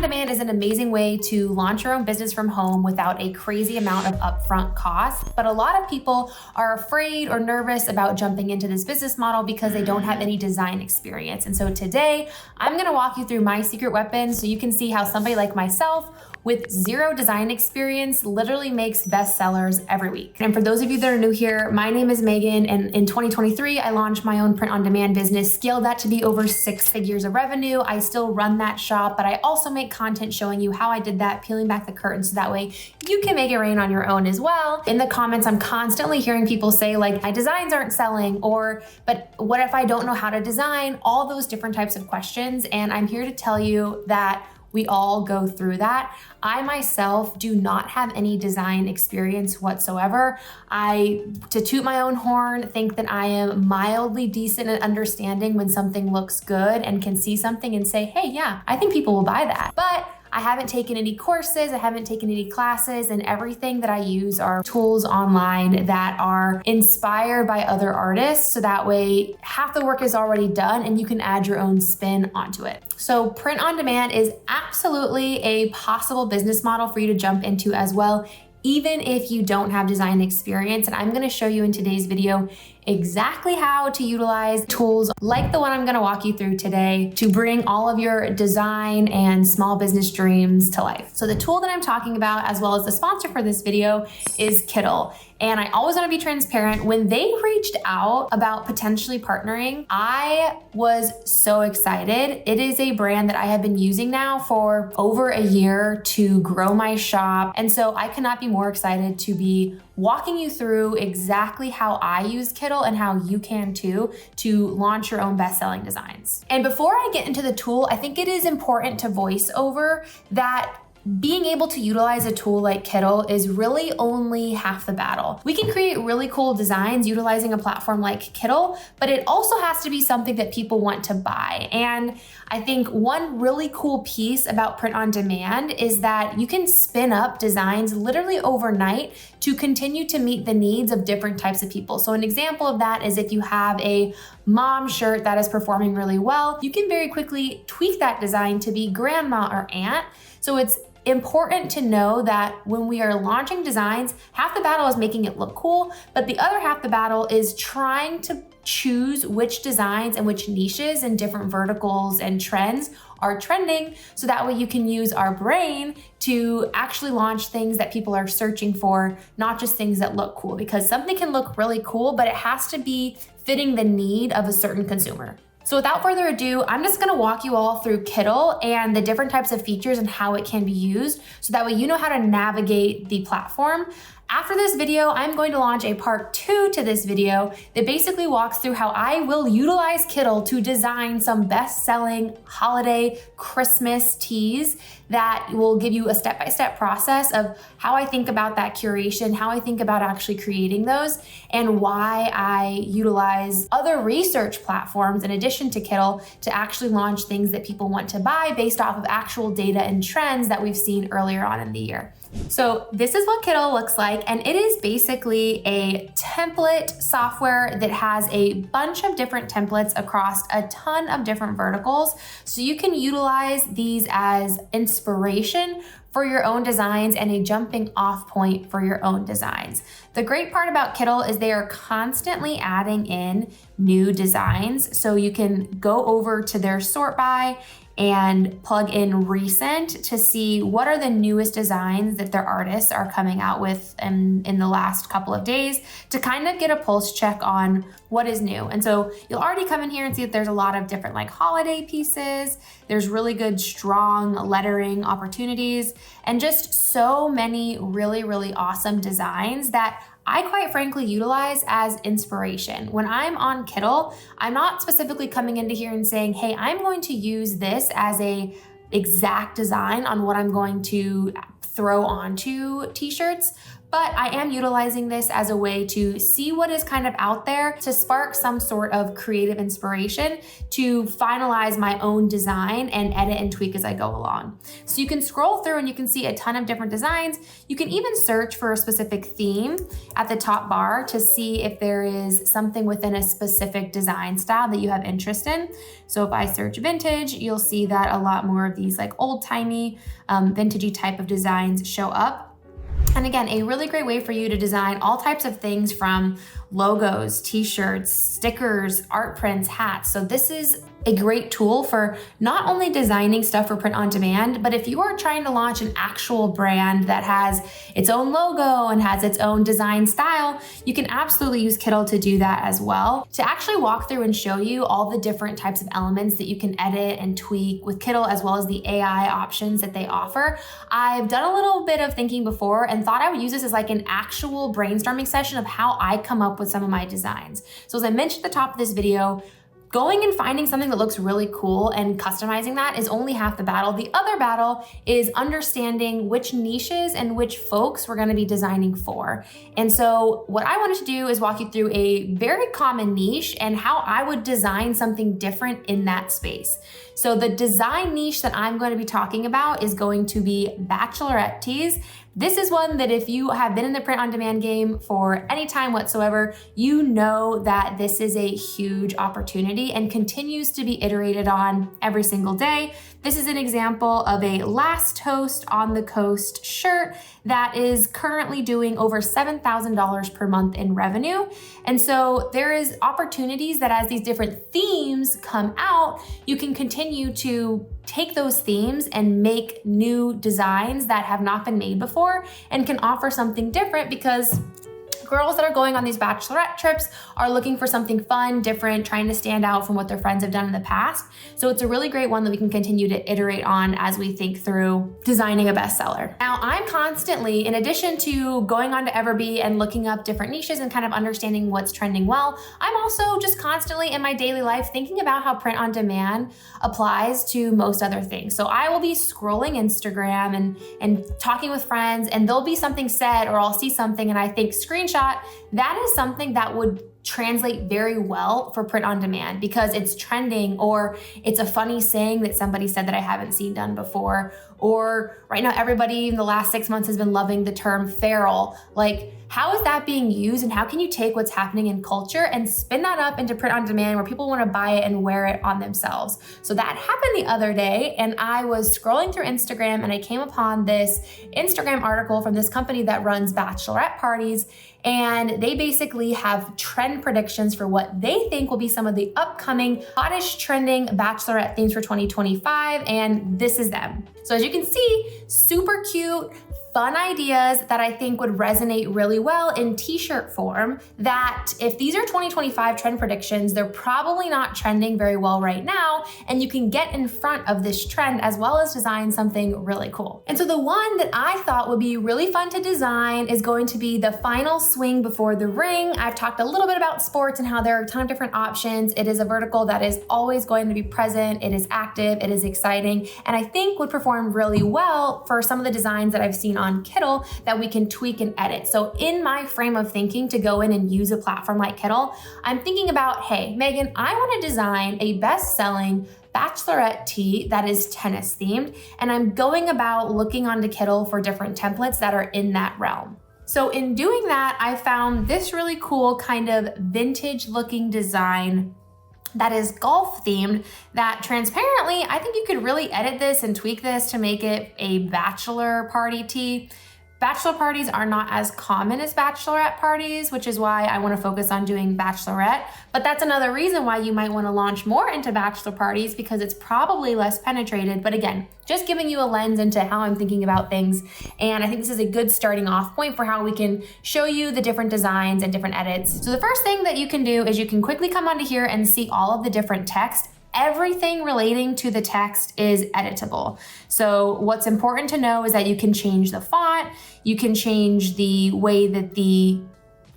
on-demand is an amazing way to launch your own business from home without a crazy amount of upfront costs. But a lot of people are afraid or nervous about jumping into this business model because they don't have any design experience. And so today, I'm gonna walk you through my secret weapon so you can see how somebody like myself with zero design experience literally makes bestsellers every week. And for those of you that are new here, my name is Megan, and in 2023, I launched my own print-on-demand business, scaled that to be over 6 figures of revenue. I still run that shop, but I also make content showing you how I did that, peeling back the curtain so that way you can make it rain on your own as well. In the comments, I'm constantly hearing people say like, my designs aren't selling, or, but what if I don't know how to design? All those different types of questions. And I'm here to tell you that we all go through that. I myself do not have any design experience whatsoever. To toot my own horn, think that I am mildly decent at understanding when something looks good and can see something and say, hey, yeah, I think people will buy that. But I haven't taken any courses, I haven't taken any classes, and everything that I use are tools online that are inspired by other artists. So that way half the work is already done and you can add your own spin onto it. So print on demand is absolutely a possible business model for you to jump into as well, even if you don't have design experience. And I'm gonna show you in today's video exactly how to utilize tools like the one I'm gonna walk you through today to bring all of your design and small business dreams to life. So the tool that I'm talking about, as well as the sponsor for this video, is Kittl. And I always wanna be transparent. When they reached out about potentially partnering, I was so excited. It is a brand that I have been using now for over a year to grow my shop. And so I cannot be more excited to be walking you through exactly how I use Kittl and how you can too to launch your own best-selling designs. And before I get into the tool, I think it is important to voice over that being able to utilize a tool like Kittl is really only half the battle. We can create really cool designs utilizing a platform like Kittl, but it also has to be something that people want to buy. And I think one really cool piece about print on demand is that you can spin up designs literally overnight to continue to meet the needs of different types of people. So an example of that is if you have a mom shirt that is performing really well, you can very quickly tweak that design to be grandma or aunt. So it's important to know that when we are launching designs, half the battle is making it look cool, but the other half the battle is trying to choose which designs and which niches and different verticals and trends are trending, so that way you can use our brain to actually launch things that people are searching for, not just things that look cool, because something can look really cool, but it has to be fitting the need of a certain consumer. So without further ado, I'm just gonna walk you all through Kittl and the different types of features and how it can be used, so that way you know how to navigate the platform. After this video, I'm going to launch a part 2 to this video that basically walks through how I will utilize Kittl to design some best-selling holiday Christmas tees that will give you a step-by-step process of how I think about that curation, how I think about actually creating those, and why I utilize other research platforms in addition to Kittl to actually launch things that people want to buy based off of actual data and trends that we've seen earlier on in the year. So this is what Kittl looks like, and it is basically a template software that has a bunch of different templates across a ton of different verticals. So you can utilize these as inspiration for your own designs and a jumping off point for your own designs. The great part about Kittl is they are constantly adding in new designs. So you can go over to their sort by and plug in recent to see what are the newest designs that their artists are coming out with in the last couple of days, to kind of get a pulse check on what is new. And so you'll already come in here and see that there's a lot of different like holiday pieces. There's really good, strong lettering opportunities, and just so many really, really awesome designs that I quite frankly utilize as inspiration. When I'm on Kittl, I'm not specifically coming into here and saying, hey, I'm going to use this as a exact design on what I'm going to throw onto t-shirts, But I am utilizing this as a way to see what is kind of out there, to spark some sort of creative inspiration, to finalize my own design and edit and tweak as I go along. So you can scroll through and you can see a ton of different designs. You can even search for a specific theme at the top bar to see if there is something within a specific design style that you have interest in. So if I search vintage, you'll see that a lot more of these like old-timey, vintagey type of designs show up. And again, a really great way for you to design all types of things from logos, t-shirts, stickers, art prints, hats. So this is a great tool for not only designing stuff for print on demand, but if you are trying to launch an actual brand that has its own logo and has its own design style, you can absolutely use Kittl to do that as well. To actually walk through and show you all the different types of elements that you can edit and tweak with Kittl, as well as the AI options that they offer, I've done a little bit of thinking before and thought I would use this as like an actual brainstorming session of how I come up with some of my designs. So as I mentioned at the top of this video, going and finding something that looks really cool and customizing that is only half the battle. The other battle is understanding which niches and which folks we're going to be designing for. And so what I wanted to do is walk you through a very common niche and how I would design something different in that space. So the design niche that I'm going to be talking about is going to be bachelorette tees. This is one that if you have been in the print on demand game for any time whatsoever, you know that this is a huge opportunity and continues to be iterated on every single day. This is an example of a Last Toast on the Coast shirt that is currently doing over $7,000 per month in revenue. And so there is opportunities that as these different themes come out, you can continue to take those themes and make new designs that have not been made before and can offer something different, because girls that are going on these bachelorette trips are looking for something fun, different, trying to stand out from what their friends have done in the past. So it's a really great one that we can continue to iterate on as we think through designing a bestseller. Now, I'm constantly, in addition to going on to Everbee and looking up different niches and kind of understanding what's trending well, I'm also just constantly in my daily life thinking about how print on demand applies to most other things. So I will be scrolling Instagram and talking with friends, and there'll be something said, or I'll see something and I think screenshot. That is something that would translate very well for print on demand because it's trending, or it's a funny saying that somebody said that I haven't seen done before. Or right now, everybody in the last 6 months has been loving the term feral. Like, how is that being used, and how can you take what's happening in culture and spin that up into print on demand where people want to buy it and wear it on themselves? So that happened the other day, and I was scrolling through Instagram and I came upon this Instagram article from this company that runs bachelorette parties, and they basically have trend predictions for what they think will be some of the upcoming hottest trending bachelorette themes for 2025, and this is them. So as you can see, super cute, fun ideas that I think would resonate really well in t-shirt form, that if these are 2025 trend predictions, they're probably not trending very well right now, and you can get in front of this trend as well as design something really cool. And so the one that I thought would be really fun to design is going to be the final swing before the ring. I've talked a little bit about sports and how there are a ton of different options. It is a vertical that is always going to be present. It is active, it is exciting, and I think would perform really well for some of the designs that I've seen on Kittl that we can tweak and edit. So in my frame of thinking to go in and use a platform like Kittl, I'm thinking about, hey, Megan, I want to design a best-selling bachelorette tee that is tennis themed, and I'm going about looking onto Kittl for different templates that are in that realm. So in doing that, I found this really cool kind of vintage looking design that is golf themed, that transparently, I think you could really edit this and tweak this to make it a bachelor party tee. Bachelor parties are not as common as bachelorette parties, which is why I want to focus on doing bachelorette. But that's another reason why you might want to launch more into bachelor parties, because it's probably less penetrated. But again, just giving you a lens into how I'm thinking about things. And I think this is a good starting off point for how we can show you the different designs and different edits. So the first thing that you can do is you can quickly come onto here and see all of the different text. Everything relating to the text is editable. So what's important to know is that you can change the font, you can change the way that the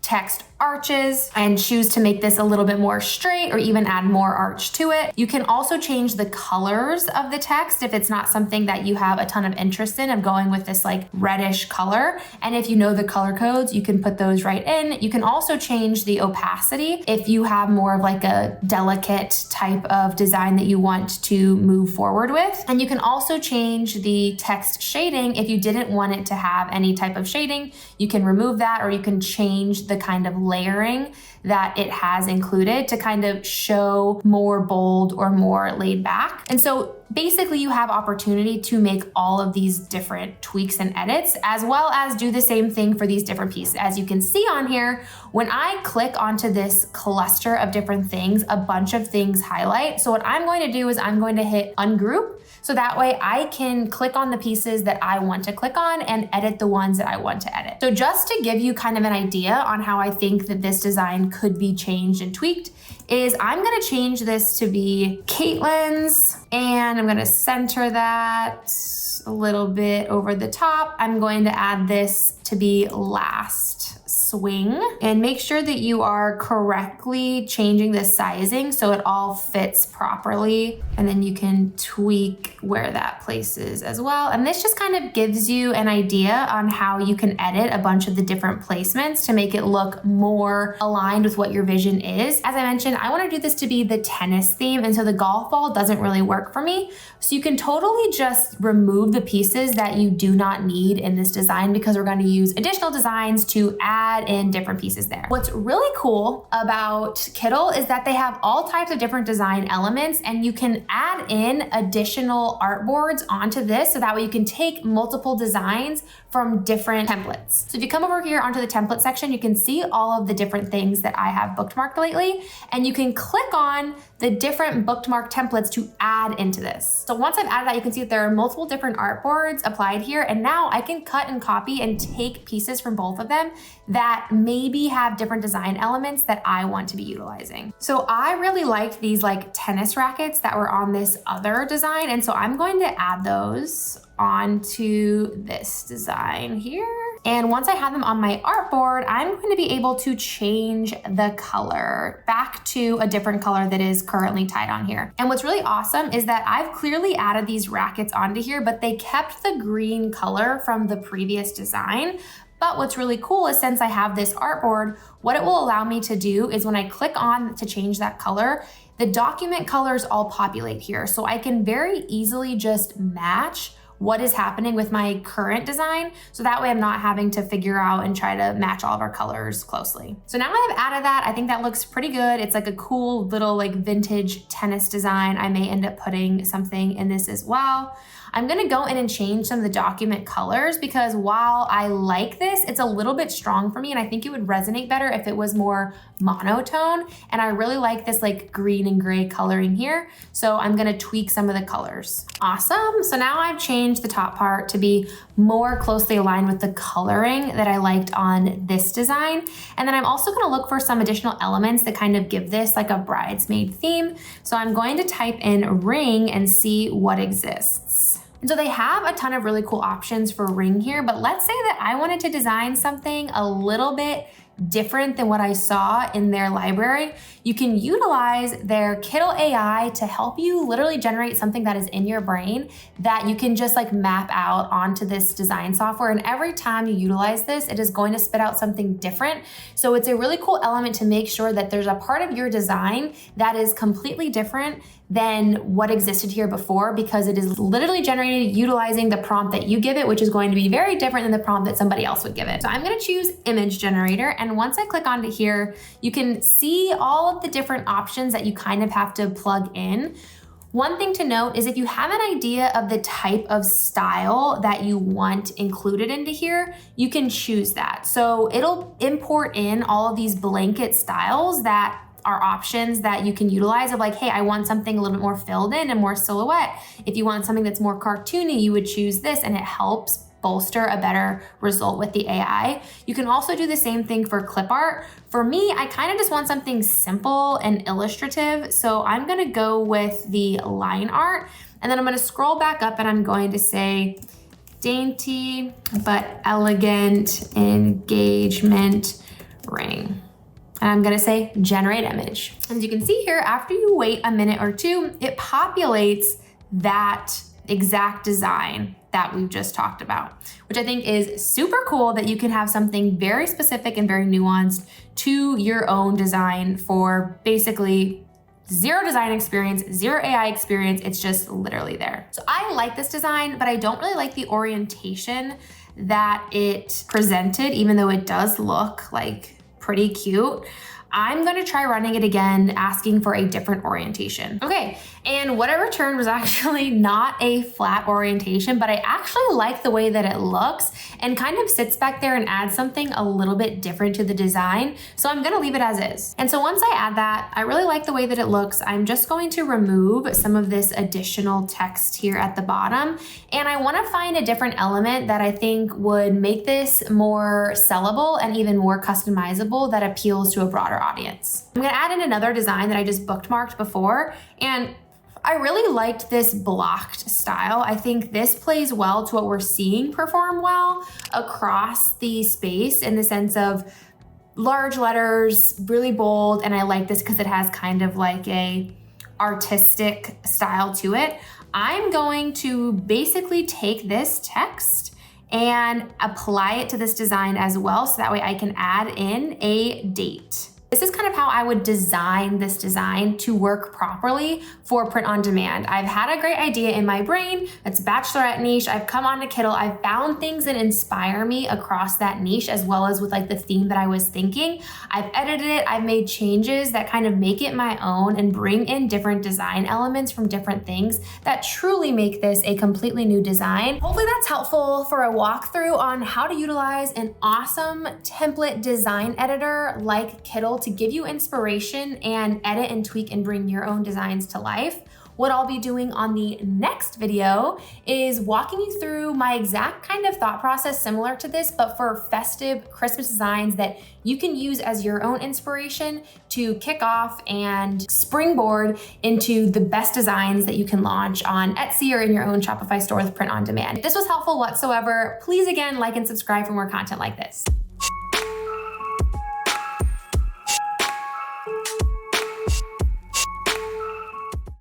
text arches and choose to make this a little bit more straight or even add more arch to it. You can also change the colors of the text if it's not something that you have a ton of interest in, of going with this like reddish color. And if you know the color codes, you can put those right in. You can also change the opacity if you have more of like a delicate type of design that you want to move forward with. And you can also change the text shading if you didn't want it to have any type of shading. You can remove that, or you can change the kind of layering that it has included to kind of show more bold or more laid back. And so basically you have opportunity to make all of these different tweaks and edits, as well as do the same thing for these different pieces. As you can see on here, when I click onto this cluster of different things, a bunch of things highlight. So what I'm going to do is I'm going to hit ungroup. So that way I can click on the pieces that I want to click on and edit the ones that I want to edit. So just to give you kind of an idea on how I think that this design could be changed and tweaked, is I'm gonna change this to be Caitlin's, and I'm gonna center that a little bit over the top. I'm going to add this to be last swing, and make sure that you are correctly changing the sizing so it all fits properly. And then you can tweak where that places as well. And this just kind of gives you an idea on how you can edit a bunch of the different placements to make it look more aligned with what your vision is. As I mentioned, I want to do this to be the tennis theme, and so the golf ball doesn't really work for me. So you can totally just remove the pieces that you do not need in this design, because we're going to use additional designs to add in different pieces there. What's really cool about Kittl is that they have all types of different design elements, and you can add in additional artboards onto this, so that way you can take multiple designs from different templates. So if you come over here onto the template section, you can see all of the different things that I have bookmarked lately, and you can click on the different bookmark templates to add into this. So once I've added that, you can see that there are multiple different artboards applied here, and now I can cut and copy and take pieces from both of them that maybe have different design elements that I want to be utilizing. So I really liked these like tennis rackets that were on this other design, and so I'm going to add those onto this design here. And once I have them on my artboard, I'm going to be able to change the color back to a different color that is currently tied on here. And what's really awesome is that I've clearly added these rackets onto here, but they kept the green color from the previous design. But what's really cool is, since I have this artboard, what it will allow me to do is when I click on to change that color, the document colors all populate here. So I can very easily just match what is happening with my current design. So that way I'm not having to figure out and try to match all of our colors closely. So now I've added that, I think that looks pretty good. It's like a cool little like vintage tennis design. I may end up putting something in this as well. I'm gonna go in and change some of the document colors, because while I like this, it's a little bit strong for me, and I think it would resonate better if it was more monotone. And I really like this like green and gray coloring here. So I'm gonna tweak some of the colors. Awesome, so now I've changed the top part to be more closely aligned with the coloring that I liked on this design. And then I'm also gonna look for some additional elements that kind of give this like a bridesmaid theme. So I'm going to type in ring and see what exists. And so they have a ton of really cool options for ring here, but let's say that I wanted to design something a little bit different than what I saw in their library. You can utilize their Kittl AI to help you literally generate something that is in your brain that you can just like map out onto this design software. And every time you utilize this, it is going to spit out something different. So it's a really cool element to make sure that there's a part of your design that is completely different than what existed here before, because it is literally generated utilizing the prompt that you give it, which is going to be very different than the prompt that somebody else would give it. So I'm gonna choose image generator. And once I click onto here, you can see all of the different options that you kind of have to plug in. One thing to note is if you have an idea of the type of style that you want included into here, you can choose that. So it'll import in all of these blanket styles that are options that you can utilize of like, hey, I want something a little bit more filled in and more silhouette. If you want something that's more cartoony, you would choose this, and it helps bolster a better result with the AI. You can also do the same thing for clip art. For me, I kind of just want something simple and illustrative. So I'm gonna go with the line art, and then I'm gonna scroll back up and I'm going to say dainty but elegant engagement ring. And I'm gonna say generate image. As you can see here, after you wait a minute or two, it populates that exact design that we've just talked about, which I think is super cool that you can have something very specific and very nuanced to your own design for basically zero design experience, zero AI experience. It's just literally there. So I like this design, but I don't really like the orientation that it presented, even though it does look like pretty cute. I'm gonna try running it again, asking for a different orientation. Okay, and what I returned was actually not a flat orientation, but I actually like the way that it looks and kind of sits back there and adds something a little bit different to the design. So I'm gonna leave it as is. And so once I add that, I really like the way that it looks. I'm just going to remove some of this additional text here at the bottom. And I wanna find a different element that I think would make this more sellable and even more customizable that appeals to a broader audience. I'm gonna add in another design that I just bookmarked before, and I really liked this blocked style. I think this plays well to what we're seeing perform well across the space in the sense of large letters, really bold, and I like this because it has kind of like a artistic style to it. I'm going to basically take this text and apply it to this design as well, so that way I can add in a date. This is kind of how I would design this design to work properly for print on demand. I've had a great idea in my brain. It's bachelorette niche. I've come on to Kindle. I've found things that inspire me across that niche, as well as with like the theme that I was thinking. I've edited it. I've made changes that kind of make it my own and bring in different design elements from different things that truly make this a completely new design. Hopefully that's helpful for a walkthrough on how to utilize an awesome template design editor like Kindle to give you inspiration and edit and tweak and bring your own designs to life. What I'll be doing on the next video is walking you through my exact kind of thought process similar to this, but for festive Christmas designs that you can use as your own inspiration to kick off and springboard into the best designs that you can launch on Etsy or in your own Shopify store with print on demand. If this was helpful whatsoever, please again, like and subscribe for more content like this.